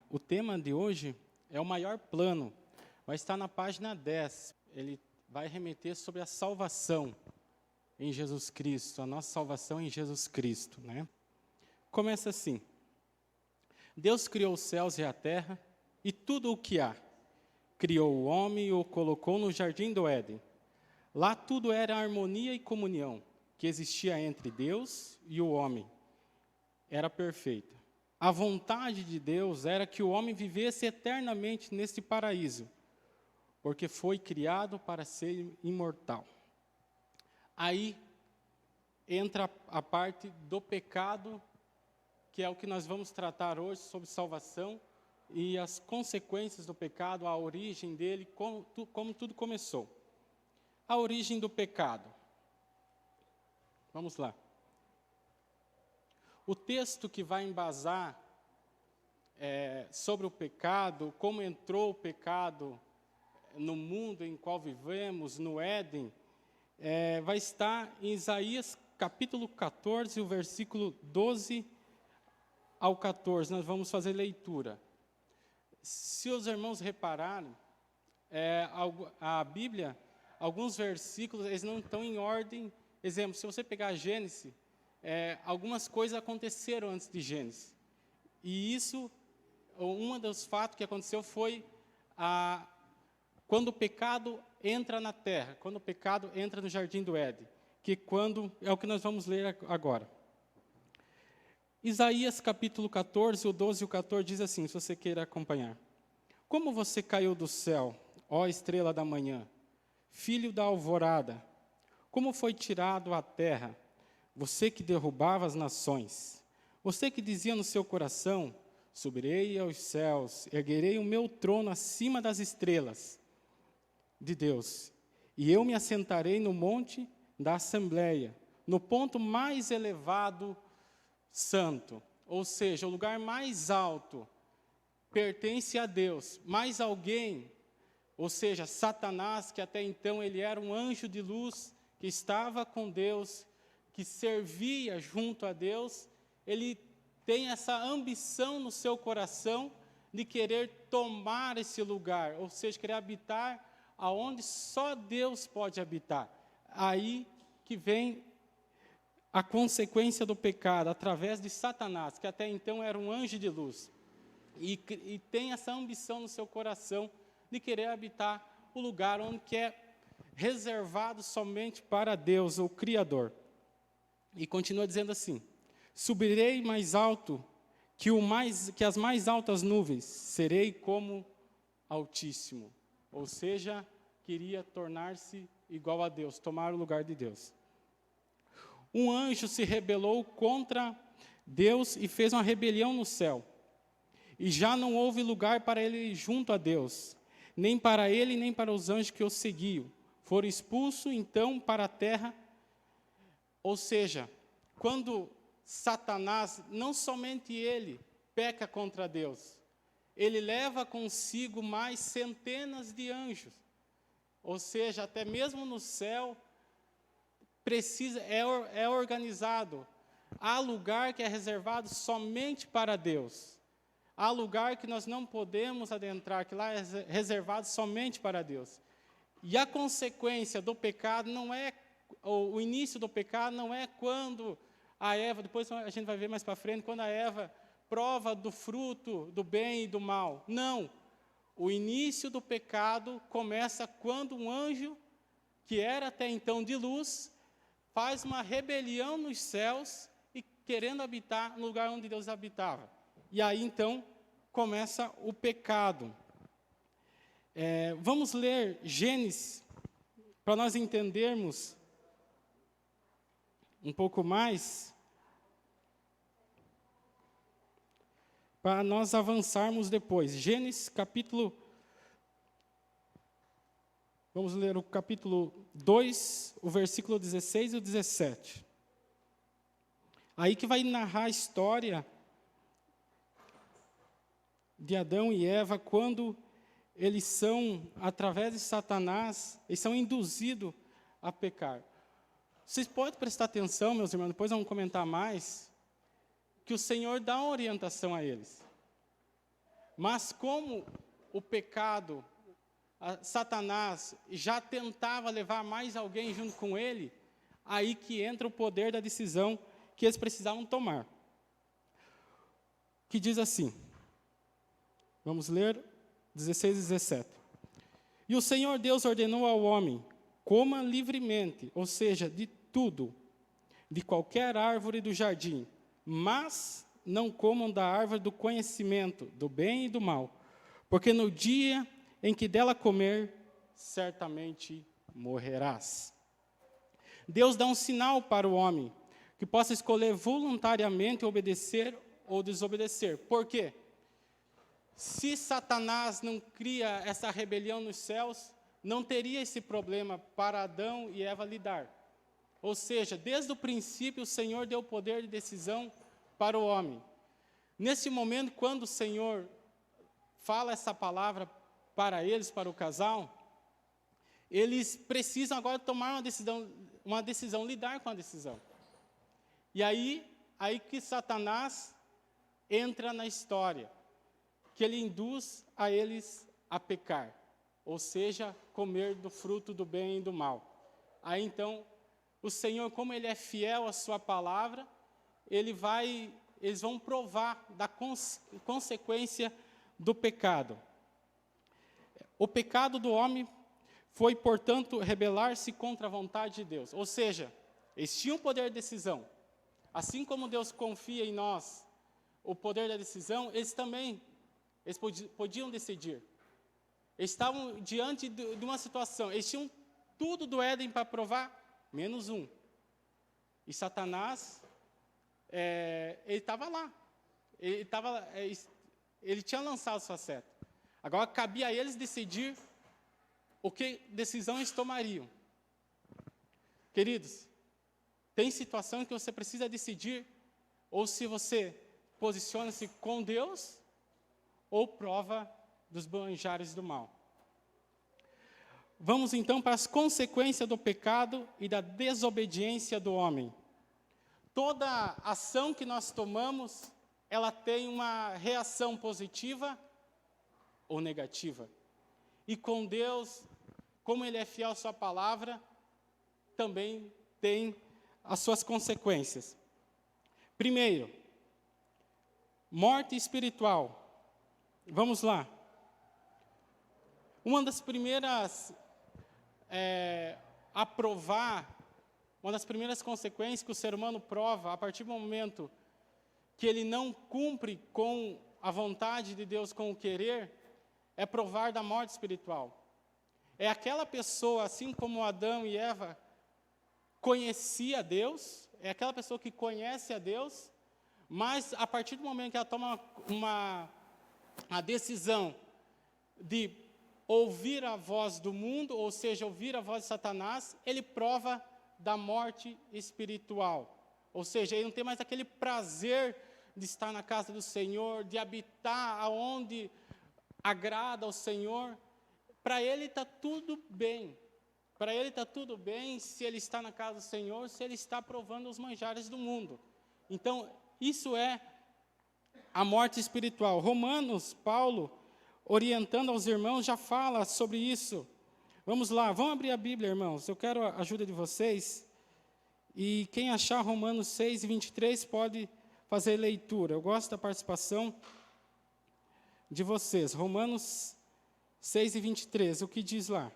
O tema de hoje é o maior plano. Vai estar na página 10. Ele vai remeter sobre a salvação em Jesus Cristo, a nossa salvação em Jesus Cristo, né? Começa assim: Deus criou os céus e a terra e tudo o que há. Criou o homem e o colocou no jardim do Éden. Lá tudo era harmonia e comunhão, que existia entre Deus e o homem. Era perfeita. A vontade de Deus era que o homem vivesse eternamente neste paraíso, porque foi criado para ser imortal. Aí entra a parte do pecado, que é o que nós vamos tratar hoje, sobre salvação e as consequências do pecado, a origem dele, como tudo começou. A origem do pecado. Vamos lá. O texto que vai embasar sobre o pecado, como entrou o pecado no mundo em qual vivemos, no Éden, vai estar em Isaías capítulo 14, o versículo 12 ao 14. Nós vamos fazer leitura. Se os irmãos repararem, a Bíblia, alguns versículos, eles não estão em ordem. Exemplo, se você pegar Gênesis, algumas coisas aconteceram antes de Gênesis. E isso, um dos fatos que aconteceu foi quando o pecado entra na terra, quando o pecado entra no jardim do Éden, é o que nós vamos ler agora. Isaías capítulo 14, o 12 e o 14 diz assim, se você queira acompanhar. Como você caiu do céu, ó estrela da manhã, filho da alvorada, como foi tirado à terra, você que derrubava as nações, você que dizia no seu coração, subirei aos céus, erguerei o meu trono acima das estrelas de Deus, e eu me assentarei no monte da Assembleia, no ponto mais elevado santo, ou seja, o lugar mais alto pertence a Deus, mas alguém, ou seja, Satanás, que até então ele era um anjo de luz, que estava com Deus, que servia junto a Deus, ele tem essa ambição no seu coração de querer tomar esse lugar, ou seja, querer habitar aonde só Deus pode habitar. Aí que vem a consequência do pecado, através de Satanás, que até então era um anjo de luz, e tem essa ambição no seu coração de querer habitar o lugar onde que é reservado somente para Deus, o Criador. E continua dizendo assim, subirei mais alto que as mais altas nuvens, serei como Altíssimo. Ou seja, queria tornar-se igual a Deus, tomar o lugar de Deus. Um anjo se rebelou contra Deus e fez uma rebelião no céu. E já não houve lugar para ele junto a Deus, nem para ele, nem para os anjos que o seguiam. Foram expulsos, então, para a terra. Ou seja, quando Satanás, não somente ele, peca contra Deus, ele leva consigo mais centenas de anjos. Ou seja, até mesmo no céu, é organizado. Há lugar que é reservado somente para Deus. Há lugar que nós não podemos adentrar, que lá é reservado somente para Deus. E a consequência do pecado não é, o início do pecado não é quando a Eva, depois a gente vai ver mais para frente, quando a Eva prova do fruto do bem e do mal. Não. O início do pecado começa quando um anjo, que era até então de luz, faz uma rebelião nos céus e querendo habitar no lugar onde Deus habitava. E aí, então, começa o pecado. Vamos ler Gênesis, para nós entendermos um pouco mais, para nós avançarmos depois. Gênesis, vamos ler o capítulo 2, o versículo 16 e o 17. Aí que vai narrar a história de Adão e Eva, quando eles são, através de Satanás, eles são induzidos a pecar. Vocês podem prestar atenção, meus irmãos, depois vamos comentar mais, que o Senhor dá uma orientação a eles. Mas como o pecado, Satanás já tentava levar mais alguém junto com ele, aí que entra o poder da decisão que eles precisavam tomar. Que diz assim, vamos ler 16 e 17. E o Senhor Deus ordenou ao homem, coma livremente, ou seja, de tudo, de qualquer árvore do jardim, mas não comam da árvore do conhecimento, do bem e do mal, porque no dia em que dela comer, certamente morrerás. Deus dá um sinal para o homem, que possa escolher voluntariamente obedecer ou desobedecer. Por quê? Se Satanás não cria essa rebelião nos céus, não teria esse problema para Adão e Eva lidar. Ou seja, desde o princípio o Senhor deu poder de decisão para o homem. Nesse momento, quando o Senhor fala essa palavra para eles, para o casal, eles precisam agora tomar uma decisão, lidar com a decisão. E aí que Satanás entra na história, que ele induz a eles a pecar, ou seja, comer do fruto do bem e do mal. Aí então, o Senhor, como Ele é fiel à sua palavra, eles vão provar da consequência do pecado. O pecado do homem foi, portanto, rebelar-se contra a vontade de Deus. Ou seja, eles tinham poder de decisão. Assim como Deus confia em nós o poder da decisão, eles podiam decidir. Eles estavam diante de uma situação, eles tinham tudo do Éden para provar, menos um. E Satanás, ele estava lá. Ele tinha lançado sua seta. Agora cabia a eles decidir o que decisão eles tomariam. Queridos, tem situação em que você precisa decidir, ou se você posiciona-se com Deus, ou prova dos manjares do mal. Vamos então para as consequências do pecado e da desobediência do homem. Toda ação que nós tomamos, ela tem uma reação positiva ou negativa. E com Deus, como Ele é fiel à sua palavra, também tem as suas consequências. Primeiro, morte espiritual. Vamos lá. Uma das primeiras uma das primeiras consequências que o ser humano prova a partir do momento que ele não cumpre com a vontade de Deus, com o querer, é provar da morte espiritual. É aquela pessoa, assim como Adão e Eva conhecia Deus, é aquela pessoa que conhece a Deus, mas a partir do momento que ela toma a decisão de ouvir a voz do mundo, ou seja, ouvir a voz de Satanás, ele prova da morte espiritual. Ou seja, ele não tem mais aquele prazer de estar na casa do Senhor, de habitar aonde agrada ao Senhor. Para ele está tudo bem. Para ele está tudo bem se ele está na casa do Senhor, se ele está provando os manjares do mundo. Então, isso é a morte espiritual. Romanos, Paulo, orientando aos irmãos, já fala sobre isso. Vamos lá, vamos abrir a Bíblia, irmãos. Eu quero a ajuda de vocês. E quem achar Romanos 6 e 23 pode fazer leitura. Eu gosto da participação de vocês. Romanos 6 e 23, o que diz lá?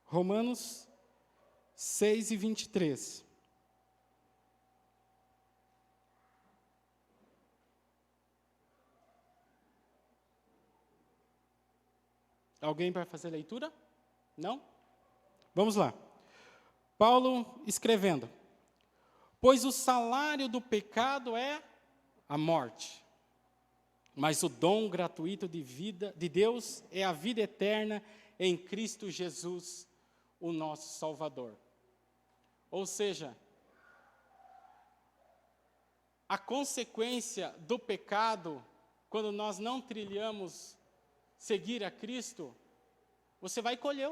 Romanos 6 e 23. Alguém para fazer leitura? Não? Vamos lá. Paulo escrevendo: pois o salário do pecado é a morte, mas o dom gratuito de Deus é a vida eterna em Cristo Jesus, o nosso Salvador. Ou seja, a consequência do pecado, quando nós não trilhamos seguir a Cristo, você vai colher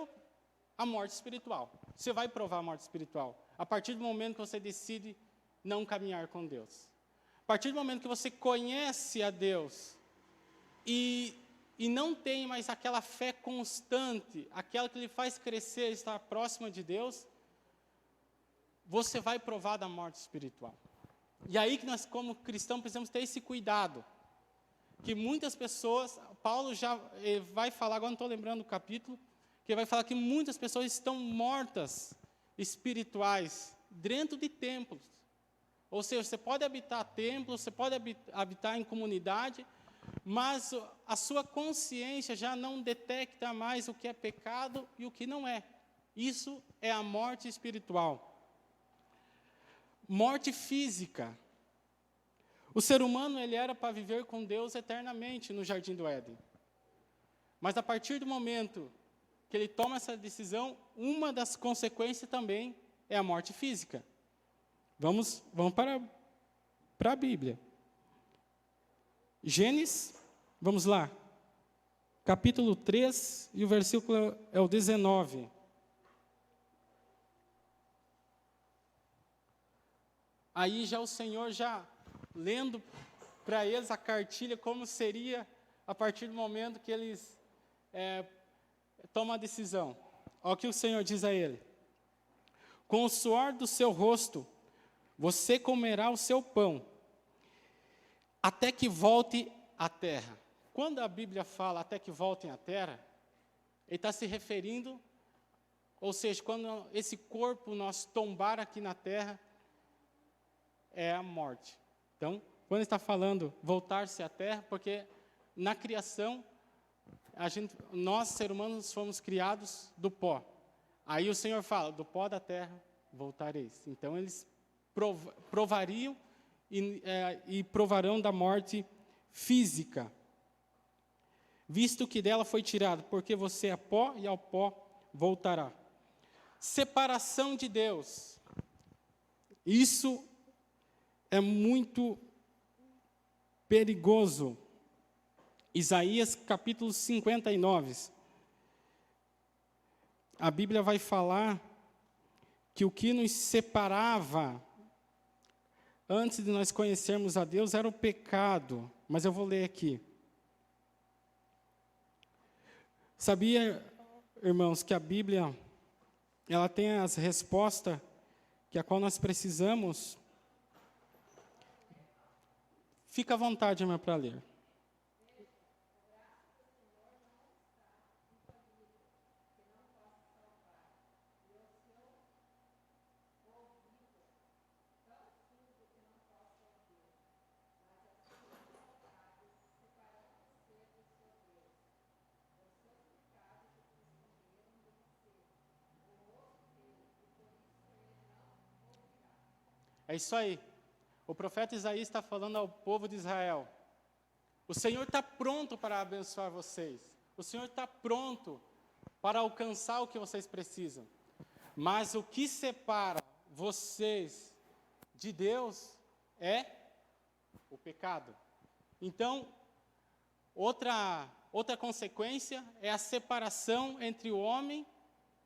a morte espiritual. Você vai provar a morte espiritual. a partir do momento que você decide não caminhar com Deus. A partir do momento que você conhece a Deus e não tem mais aquela fé constante, aquela que lhe faz crescer, estar próxima de Deus, você vai provar da morte espiritual. E aí que nós, como cristãos, precisamos ter esse cuidado. Que muitas pessoas, Paulo já vai falar, agora não estou lembrando o capítulo, que vai falar que muitas pessoas estão mortas espirituais dentro de templos. Ou seja, você pode habitar templos, você pode habitar em comunidade, mas a sua consciência já não detecta mais o que é pecado e o que não é. Isso é a morte espiritual. Morte física. O ser humano, ele era para viver com Deus eternamente no Jardim do Éden. Mas a partir do momento que ele toma essa decisão, uma das consequências também é a morte física. Vamos para a Bíblia. Gênesis, vamos lá. Capítulo 3, e o versículo é o 19. Aí já o Senhor, já lendo para eles a cartilha, como seria a partir do momento que eles tomam a decisão. Olha o que o Senhor diz a ele. Com o suor do seu rosto, você comerá o seu pão, até que volte à terra. Quando a Bíblia fala até que voltem à terra, ele está se referindo, ou seja, quando esse corpo nós tombar aqui na terra, é a morte. Então, quando ele está falando voltar-se à terra, porque na criação, nós, seres humanos, fomos criados do pó. Aí o Senhor fala, do pó da terra voltareis. Então, eles provariam e provarão da morte física, visto que dela foi tirado, porque você é pó e ao pó voltará. Separação de Deus. Isso é muito perigoso. Isaías capítulo 59. A Bíblia vai falar que o que nos separava antes de nós conhecermos a Deus era o pecado. Mas eu vou ler aqui. Sabia, irmãos, que a Bíblia ela tem as respostas que a qual nós precisamos? Fica à vontade, irmã, para ler. É isso aí. O profeta Isaías está falando ao povo de Israel. O Senhor está pronto para abençoar vocês. O Senhor está pronto para alcançar o que vocês precisam. Mas o que separa vocês de Deus é o pecado. Então, outra consequência é a separação entre o homem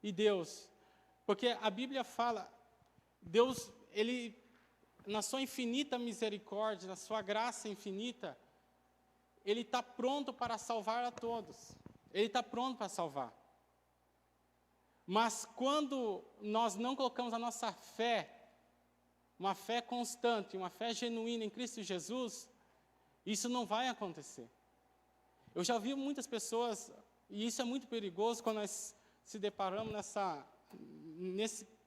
e Deus. Porque a Bíblia fala, Deus, Ele, na sua infinita misericórdia, na sua graça infinita, Ele está pronto para salvar a todos. Ele está pronto para salvar. Mas quando nós não colocamos a nossa fé, uma fé constante, uma fé genuína em Cristo Jesus, isso não vai acontecer. Eu já vi muitas pessoas, e isso é muito perigoso quando nós se deparamos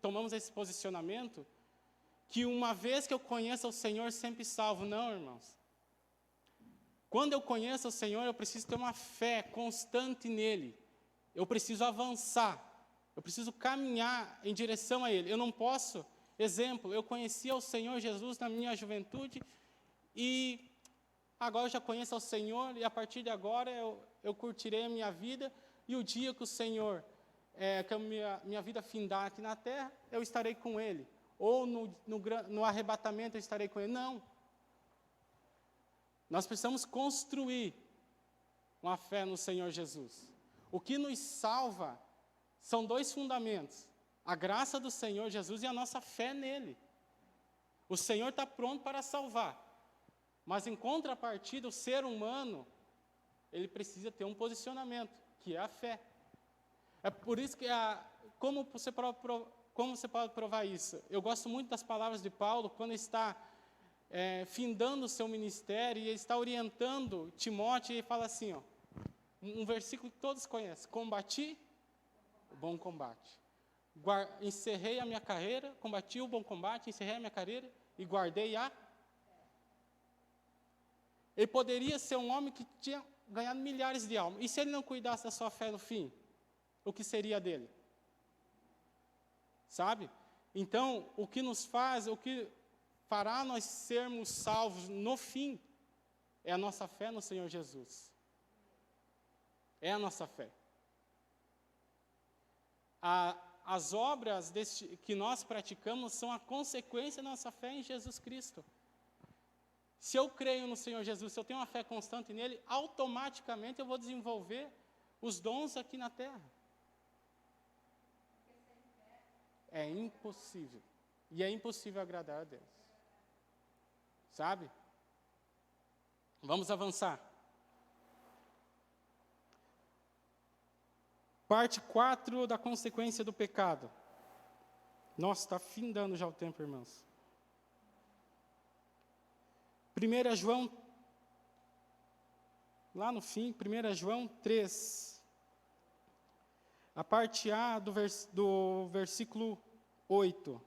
tomamos esse posicionamento, que uma vez que eu conheço o Senhor, sempre salvo. Não, irmãos. Quando eu conheço o Senhor, eu preciso ter uma fé constante nele. Eu preciso avançar. Eu preciso caminhar em direção a Ele. Eu não posso, exemplo, eu conhecia o Senhor Jesus na minha juventude e agora eu já conheço o Senhor e a partir de agora eu curtirei a minha vida e o dia que o Senhor, que a minha vida findar aqui na terra, eu estarei com Ele. Ou no arrebatamento eu estarei com Ele. Não. Nós precisamos construir uma fé no Senhor Jesus. O que nos salva são dois fundamentos. a graça do Senhor Jesus e a nossa fé nele. O Senhor está pronto para salvar, mas em contrapartida, o ser humano, ele precisa ter um posicionamento, que é a fé. É por isso que, como você pode provar isso? Eu gosto muito das palavras de Paulo, quando está findando o seu ministério, e ele está orientando Timóteo, e ele fala assim, ó, um versículo que todos conhecem: combati o bom combate. Encerrei a minha carreira, combati o bom combate, encerrei a minha carreira e guardei a... Ele poderia ser um homem que tinha ganhado milhares de almas. E se ele não cuidasse da sua fé no fim? O que seria dele? Sabe? Então, o que nos faz, o que fará nós sermos salvos no fim, é a nossa fé no Senhor Jesus. É a nossa fé. As obras que nós praticamos são a consequência da nossa fé em Jesus Cristo. Se eu creio no Senhor Jesus, se eu tenho uma fé constante nele, automaticamente eu vou desenvolver os dons aqui na terra. É impossível. E é impossível agradar a Deus. Sabe? Vamos avançar. Parte 4 da consequência do pecado. Nossa, está findando já o tempo, irmãos. 1 João, lá no fim, 1 João 3, a parte A do versículo 8,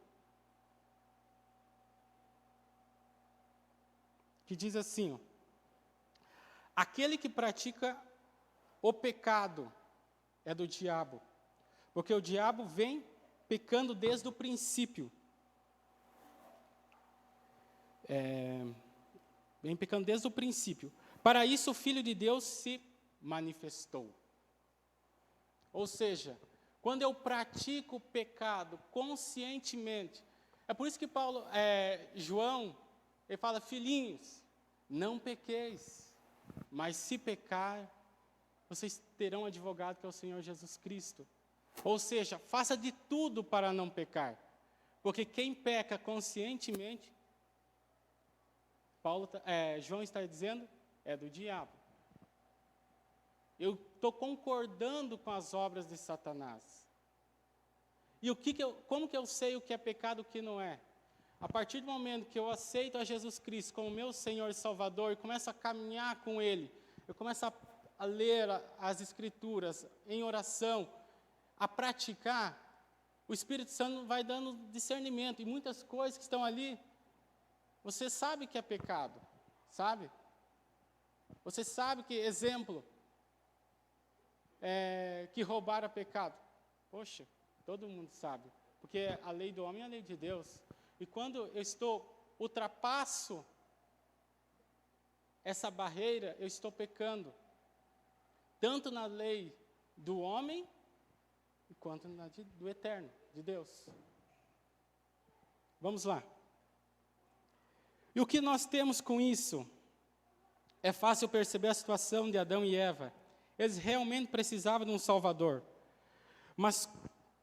que diz assim, ó, aquele que pratica o pecado é do diabo, porque o diabo vem pecando desde o princípio. Vem pecando desde o princípio. Para isso o Filho de Deus se manifestou. Ou seja, quando eu pratico o pecado conscientemente, é por isso que João, ele fala, filhinhos, não pequeis, mas se pecar, vocês terão um advogado que é o Senhor Jesus Cristo. Ou seja, faça de tudo para não pecar, porque quem peca conscientemente, João está dizendo, é do diabo. Eu estou concordando com as obras de Satanás. E como que eu sei o que é pecado e o que não é? A partir do momento que eu aceito a Jesus Cristo como meu Senhor e Salvador, e começo a caminhar com Ele, eu começo a ler as Escrituras em oração, a praticar, o Espírito Santo vai dando discernimento, e muitas coisas que estão ali, você sabe que é pecado, sabe? Você sabe que, exemplo, que roubar é pecado. Poxa, todo mundo sabe, porque a lei do homem é a lei de Deus. E quando eu ultrapasso essa barreira, eu estou pecando, tanto na lei do homem, quanto na do eterno, de Deus. Vamos lá. E o que nós temos com isso? É fácil perceber a situação de Adão e Eva. Eles realmente precisavam de um Salvador. Mas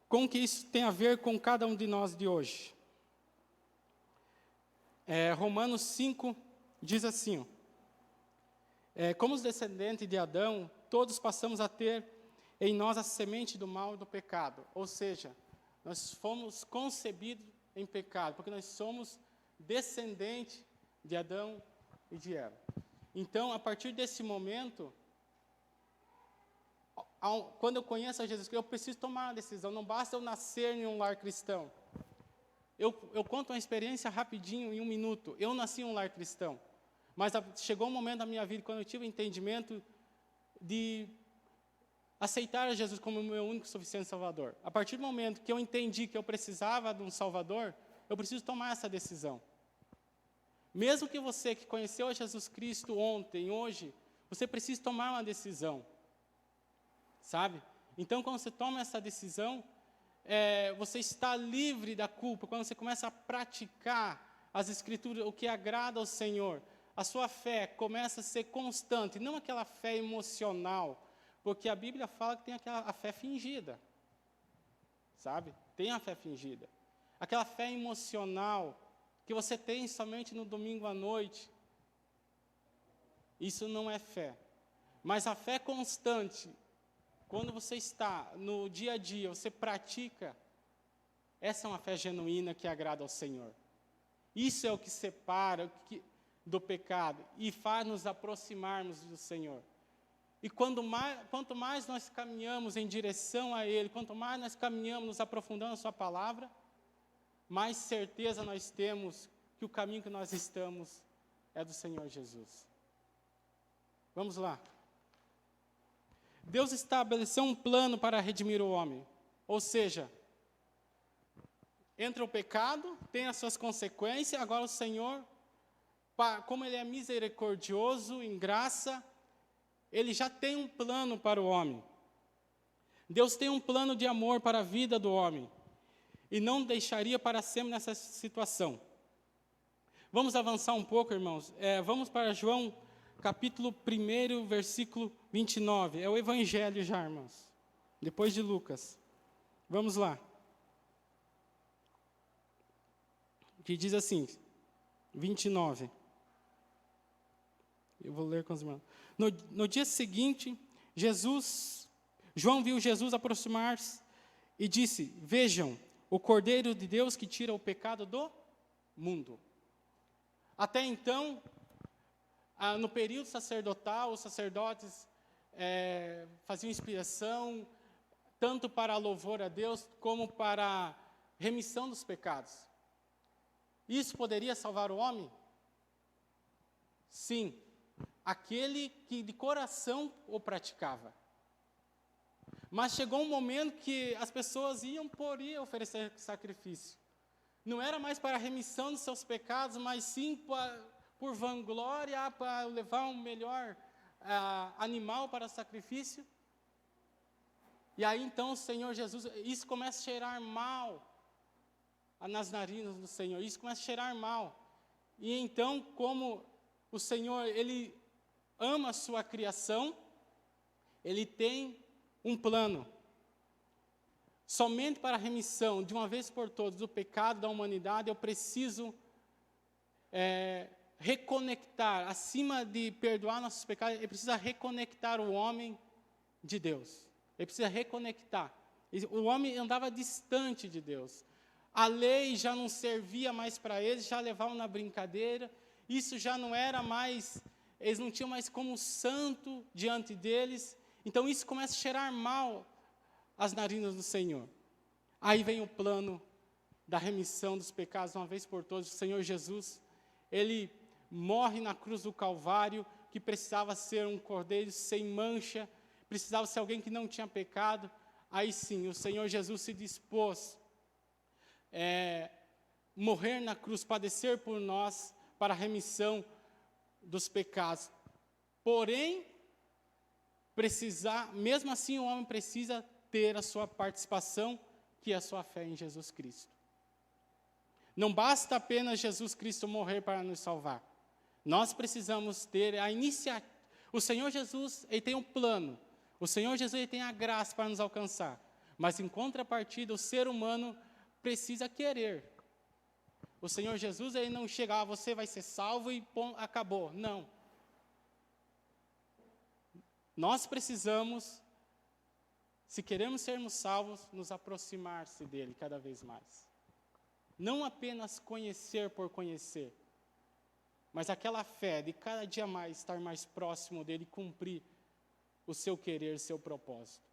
com que isso tem a ver com cada um de nós de hoje? Romanos 5 diz assim, como os descendentes de Adão, todos passamos a ter em nós a semente do mal e do pecado. Ou seja, nós fomos concebidos em pecado, porque nós somos descendente de Adão e de Eva. Então, a partir desse momento, quando eu conheço a Jesus Cristo, eu preciso tomar uma decisão. Não basta eu nascer em um lar cristão. Eu conto uma experiência rapidinho, em 1 minuto. Eu nasci em um lar cristão, mas chegou um momento da minha vida, quando eu tive o entendimento de aceitar Jesus como o meu único e suficiente Salvador. A partir do momento que eu entendi que eu precisava de um Salvador, eu preciso tomar essa decisão. Mesmo que você que conheceu a Jesus Cristo ontem, hoje, você precisa tomar uma decisão. Sabe? Então, quando você toma essa decisão, você está livre da culpa. Quando você começa a praticar as Escrituras, o que agrada ao Senhor, a sua fé começa a ser constante, não aquela fé emocional, porque a Bíblia fala que tem a fé fingida. sabe? Tem a fé fingida. Aquela fé emocional que você tem somente no domingo à noite. Isso não é fé. Mas a fé constante, quando você está no dia a dia, você pratica, essa é uma fé genuína que agrada ao Senhor. Isso é o que separa do pecado e faz nos aproximarmos do Senhor. E quanto mais nós caminhamos em direção a Ele, quanto mais nós caminhamos nos aprofundando na Sua palavra, mais certeza nós temos que o caminho que nós estamos é do Senhor Jesus. Vamos lá. Deus estabeleceu um plano para redimir o homem. Ou seja, entra o pecado, tem as suas consequências, agora o Senhor, como Ele é misericordioso, em graça, Ele já tem um plano para o homem. Deus tem um plano de amor para a vida do homem. E não deixaria para sempre nessa situação. Vamos avançar um pouco, irmãos. Vamos para João, capítulo 1, versículo 29. É o Evangelho já, irmãos. Depois de Lucas. Vamos lá. Que diz assim, 29. Eu vou ler com os irmãos. No dia seguinte, João viu Jesus aproximar-se e disse: Vejam, o Cordeiro de Deus que tira o pecado do mundo. Até então, no período sacerdotal, os sacerdotes faziam expiação, tanto para louvor a Deus, como para remissão dos pecados. Isso poderia salvar o homem? Sim, aquele que de coração o praticava. Mas chegou um momento que as pessoas iam oferecer sacrifício. Não era mais para a remissão dos seus pecados, mas sim por vanglória, para levar um melhor animal para sacrifício. E aí então o Senhor Jesus, isso começa a cheirar mal nas narinas do Senhor, isso começa a cheirar mal. E então, como o Senhor, Ele ama a sua criação, Ele tem um plano, somente para a remissão, de uma vez por todas, do pecado da humanidade. Eu preciso reconectar, acima de perdoar nossos pecados, ele precisa reconectar o homem de Deus. Ele precisa reconectar. O homem andava distante de Deus. A lei já não servia mais para eles, já levavam na brincadeira. Isso já não era mais, eles não tinham mais como santo diante deles. Então isso começa a cheirar mal às narinas do Senhor. Aí vem o plano da remissão dos pecados, uma vez por todas. O Senhor Jesus, Ele morre na cruz do Calvário, que precisava ser um cordeiro sem mancha, precisava ser alguém que não tinha pecado. Aí sim, o Senhor Jesus se dispôs morrer na cruz, padecer por nós, para a remissão dos pecados. Porém, mesmo assim o homem precisa ter a sua participação, que é a sua fé em Jesus Cristo. Não basta apenas Jesus Cristo morrer para nos salvar. Nós precisamos ter a iniciativa. O Senhor Jesus, Ele tem um plano. O Senhor Jesus, Ele tem a graça para nos alcançar. Mas em contrapartida, o ser humano precisa querer. O Senhor Jesus, Ele não chega, você vai ser salvo e acabou. Não. Nós precisamos, se queremos sermos salvos, nos aproximar-se dEle cada vez mais. Não apenas conhecer por conhecer, mas aquela fé de cada dia mais estar mais próximo dEle e cumprir o seu querer, seu propósito.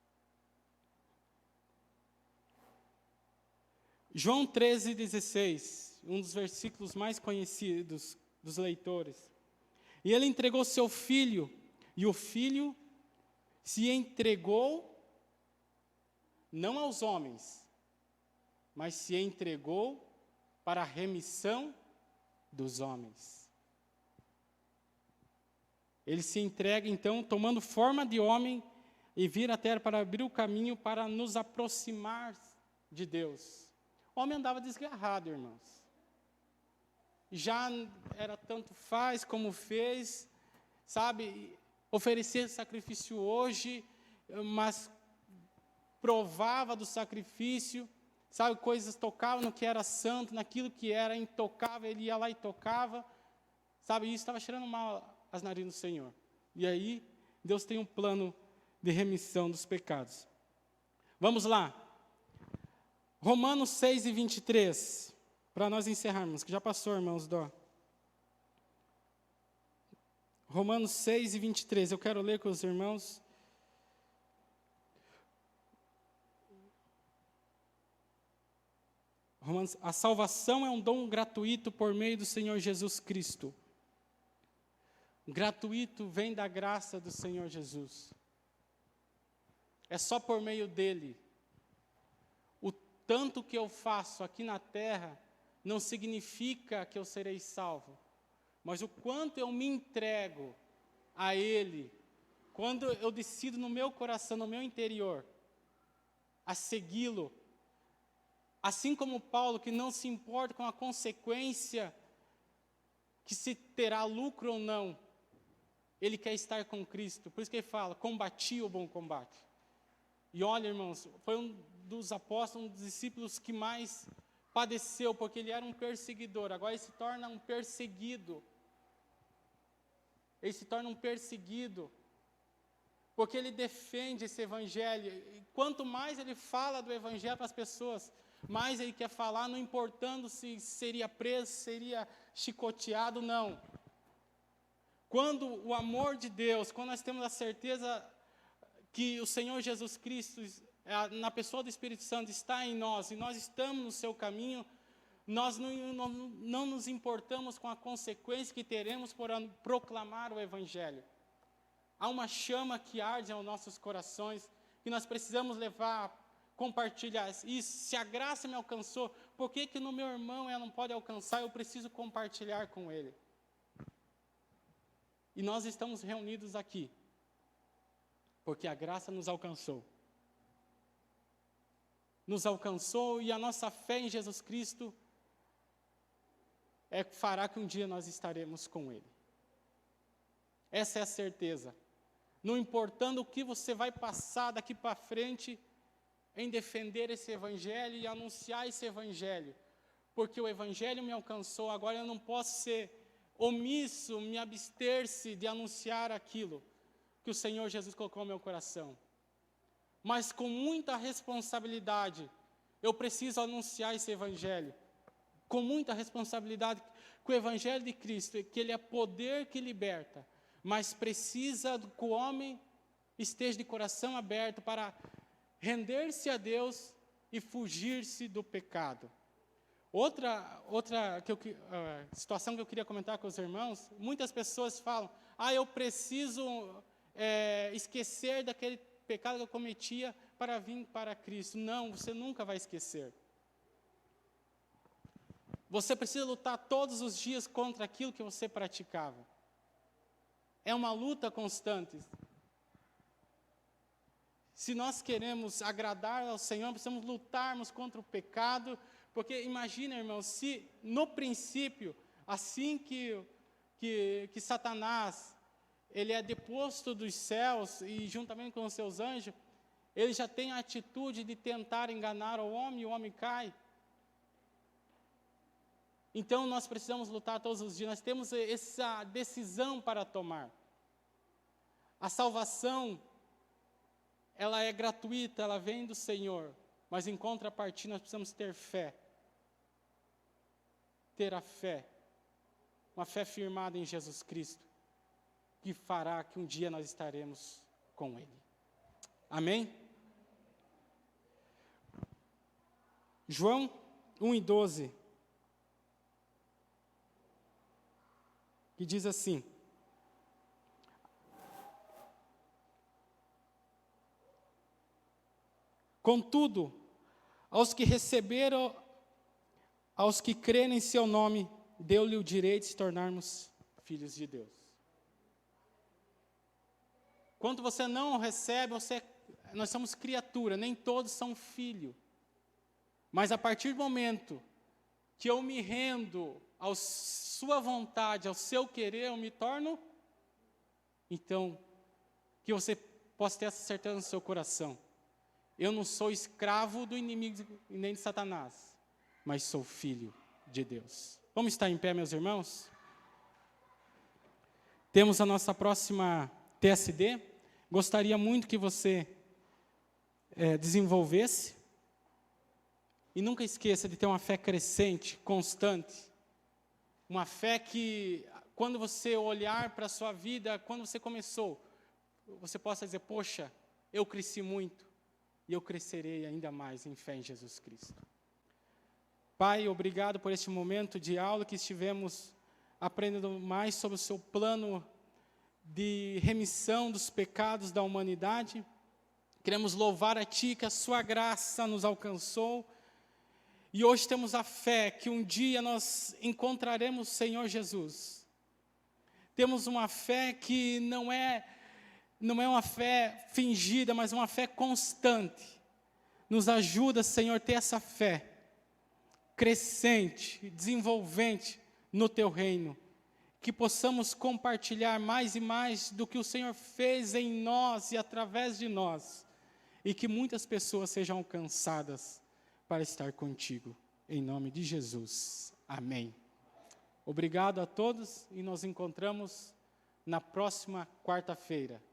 João 13,16, um dos versículos mais conhecidos dos leitores. E Ele entregou seu Filho, e o Filho se entregou não aos homens, mas se entregou para a remissão dos homens. Ele se entrega, então, tomando forma de homem, e vir à terra para abrir o caminho para nos aproximar de Deus. O homem andava desgarrado, irmãos. Já era tanto faz como fez, sabe, oferecer sacrifício hoje, mas provava do sacrifício, sabe, coisas tocavam no que era santo, naquilo que era intocável, ele ia lá e tocava, sabe, isso estava cheirando mal as narinas do Senhor. E aí, Deus tem um plano de remissão dos pecados. Vamos lá. Romanos 6 e 23, para nós encerrarmos, que já passou, irmãos, dó. Romanos 6 e 23, eu quero ler com os irmãos. Romanos, a salvação é um dom gratuito por meio do Senhor Jesus Cristo. Gratuito vem da graça do Senhor Jesus. É só por meio dele. O tanto que eu faço aqui na terra não significa que eu serei salvo, mas o quanto eu me entrego a ele, quando eu decido no meu coração, no meu interior, a segui-lo, assim como Paulo, que não se importa com a consequência, que se terá lucro ou não, ele quer estar com Cristo. Por isso que ele fala, combati o bom combate. E olha, irmãos, foi um dos apóstolos, um dos discípulos que mais padeceu, porque ele era um perseguidor, agora ele se torna um perseguido. Ele se torna um perseguido, porque ele defende esse evangelho. E quanto mais ele fala do evangelho para as pessoas, mais ele quer falar, não importando se seria preso, seria chicoteado, não. Quando o amor de Deus, quando nós temos a certeza que o Senhor Jesus Cristo, na pessoa do Espírito Santo, está em nós, e nós estamos no seu caminho, nós não nos importamos com a consequência que teremos por proclamar o Evangelho. Há uma chama que arde aos nossos corações, que nós precisamos levar, compartilhar. E se a graça me alcançou, por que no meu irmão ela não pode alcançar? Eu preciso compartilhar com ele. E nós estamos reunidos aqui, porque a graça nos alcançou. Nos alcançou e a nossa fé em Jesus Cristo fará que um dia nós estaremos com Ele. Essa é a certeza. Não importando o que você vai passar daqui para frente em defender esse Evangelho e anunciar esse Evangelho. Porque o Evangelho me alcançou, agora eu não posso ser omisso, me abster-se de anunciar aquilo que o Senhor Jesus colocou no meu coração. Mas com muita responsabilidade, eu preciso anunciar esse Evangelho. Com muita responsabilidade, que o Evangelho de Cristo, que ele é poder que liberta, mas precisa que o homem esteja de coração aberto para render-se a Deus e fugir-se do pecado. Outra situação que eu queria comentar com os irmãos, muitas pessoas falam, eu preciso esquecer daquele pecado que eu cometia para vir para Cristo. Não, você nunca vai esquecer. Você precisa lutar todos os dias contra aquilo que você praticava. É uma luta constante. Se nós queremos agradar ao Senhor, precisamos lutarmos contra o pecado, porque imagina, irmãos, se no princípio, assim que Satanás, ele é deposto dos céus e juntamente com os seus anjos, ele já tem a atitude de tentar enganar o homem e o homem cai. Então, nós precisamos lutar todos os dias, nós temos essa decisão para tomar. A salvação, ela é gratuita, ela vem do Senhor, mas em contrapartida nós precisamos ter fé. Ter a fé, uma fé firmada em Jesus Cristo, que fará que um dia nós estaremos com Ele. Amém? João 1:12. Que diz assim: contudo, aos que receberam, aos que creram em seu nome, deu-lhe o direito de se tornarmos filhos de Deus. Quando você não recebe, nós somos criatura, nem todos são filho. Mas a partir do momento que eu me rendo à sua vontade, ao seu querer, eu me torno, então, que você possa ter essa certeza no seu coração. Eu não sou escravo do inimigo e nem de Satanás, mas sou filho de Deus. Vamos estar em pé, meus irmãos? Temos a nossa próxima TSD. Gostaria muito que você desenvolvesse. E nunca esqueça de ter uma fé crescente, constante. Uma fé que, quando você olhar para a sua vida, quando você começou, você possa dizer, poxa, eu cresci muito. E eu crescerei ainda mais em fé em Jesus Cristo. Pai, obrigado por este momento de aula que estivemos aprendendo mais sobre o seu plano de remissão dos pecados da humanidade. Queremos louvar a Ti que a sua graça nos alcançou. E hoje temos a fé que um dia nós encontraremos o Senhor Jesus. Temos uma fé que não é uma fé fingida, mas uma fé constante. Nos ajuda, Senhor, a ter essa fé crescente, desenvolvente no Teu reino. Que possamos compartilhar mais e mais do que o Senhor fez em nós e através de nós. E que muitas pessoas sejam alcançadas para estar contigo. Em nome de Jesus. Amém. Obrigado a todos e nos encontramos na próxima quarta-feira.